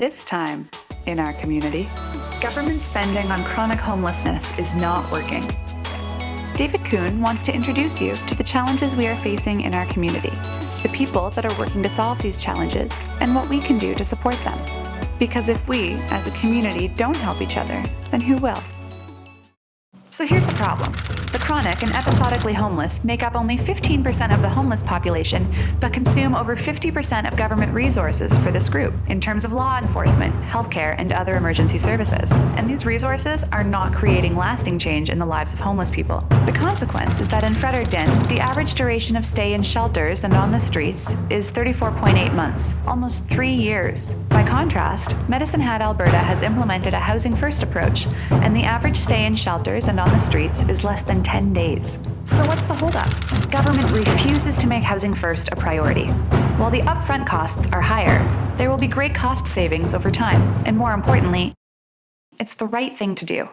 This time, in our community, government spending on chronic homelessness is not working. David Kuhn wants to introduce you to the challenges we are facing in our community, the people that are working to solve these challenges, and what we can do to support them. Because if we, as a community, don't help each other, then who will? So here's the problem. The chronic and episodically homeless make up only 15% of the homeless population, but consume over 50% of government resources for this group in terms of law enforcement, healthcare, and other emergency services. And these resources are not creating lasting change in the lives of homeless people. The consequence is that in Fredericton, the average duration of stay in shelters and on the streets is 34.8 months, almost 3 years. By contrast, Medicine Hat, Alberta has implemented a housing first approach, and the average stay in shelters and on the streets is less than 10 days. So what's the holdup? Government refuses to make housing first a priority. While the upfront costs are higher, there will be great cost savings over time, and more importantly, it's the right thing to do.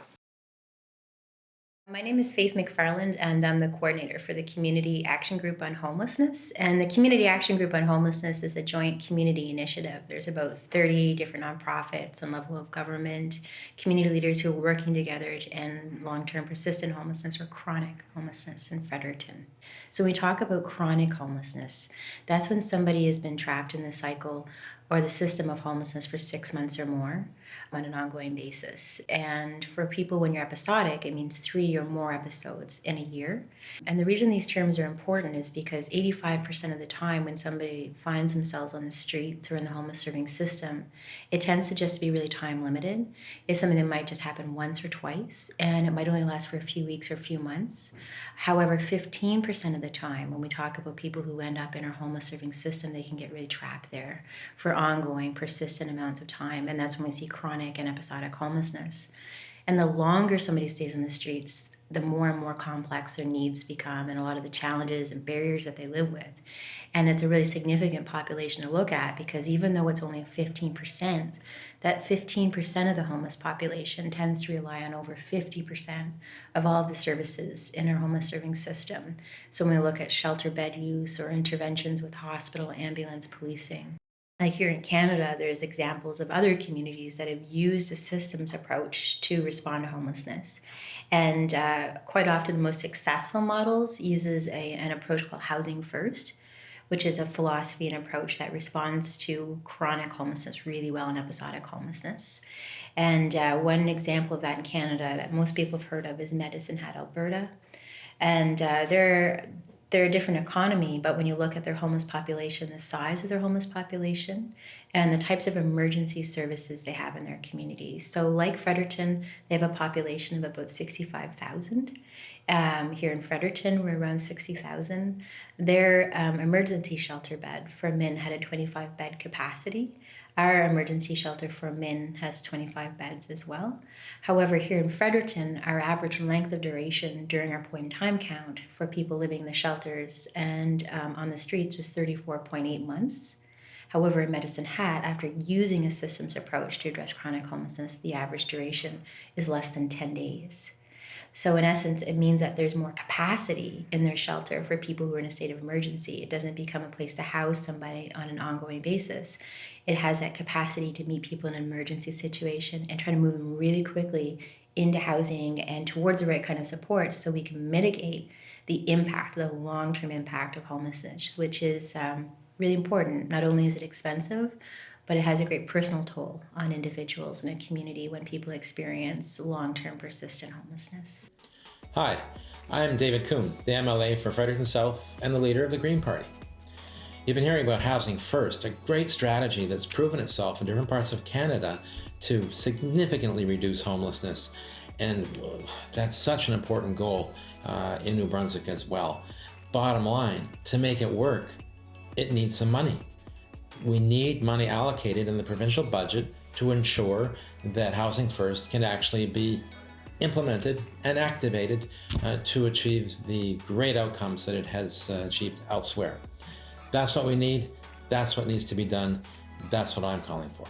My name is Faith McFarland, and I'm the coordinator for the Community Action Group on Homelessness. And the Community Action Group on Homelessness is a joint community initiative. There's about 30 different nonprofits and level of government, community leaders who are working together to end long-term persistent homelessness or chronic homelessness in Fredericton. So when we talk about chronic homelessness, that's when somebody has been trapped in the cycle or the system of homelessness for 6 months or more on an ongoing basis. And for people, when you're episodic, it means 3 or more episodes in a year. And the reason these terms are important is because 85% of the time when somebody finds themselves on the streets or in the homeless serving system, it tends to just be really time limited. It's something that might just happen once or twice, and it might only last for a few weeks or a few months. However, 15% of the time, when we talk about people who end up in our homeless serving system, they can get really trapped there for ongoing, persistent amounts of time. And that's when we see chronic and episodic homelessness. And the longer somebody stays on the streets, the more and more complex their needs become and a lot of the challenges and barriers that they live with. And it's a really significant population to look at because even though it's only 15%, that 15% of the homeless population tends to rely on over 50% of all of the services in our homeless serving system. So when we look at shelter bed use or interventions with hospital, ambulance, policing. Like here in Canada, there's examples of other communities that have used a systems approach to respond to homelessness. And quite often the most successful models uses an approach called housing first, which is a philosophy and approach that responds to chronic homelessness really well and episodic homelessness. And one example of that in Canada that most people have heard of is Medicine Hat, Alberta. And they're a different economy, but when you look at their homeless population, the size of their homeless population, and the types of emergency services they have in their community. So like Fredericton, they have a population of about 65,000. Here in Fredericton, we're around 60,000. Their emergency shelter bed for men had a 25-bed capacity. Our emergency shelter for men has 25 beds as well. However, here in Fredericton, our average length of duration during our point in time count for people living in the shelters and on the streets was 34.8 months. However, in Medicine Hat, after using a systems approach to address chronic homelessness, the average duration is less than 10 days. So in essence, it means that there's more capacity in their shelter for people who are in a state of emergency. It doesn't become a place to house somebody on an ongoing basis. It has that capacity to meet people in an emergency situation and try to move them really quickly into housing and towards the right kind of support so we can mitigate the impact, the long-term impact of homelessness, which is really important. Not only is it expensive, but it has a great personal toll on individuals in a community when people experience long-term persistent homelessness. Hi, I'm David Kuhn, the MLA for Fredericton South and the leader of the Green Party. You've been hearing about Housing First, a great strategy that's proven itself in different parts of Canada to significantly reduce homelessness. And that's such an important goal in New Brunswick as well. Bottom line, to make it work, it needs some money. We need money allocated in the provincial budget to ensure that Housing First can actually be implemented and activated to achieve the great outcomes that it has achieved elsewhere. That's what we need. That's what needs to be done. That's what I'm calling for.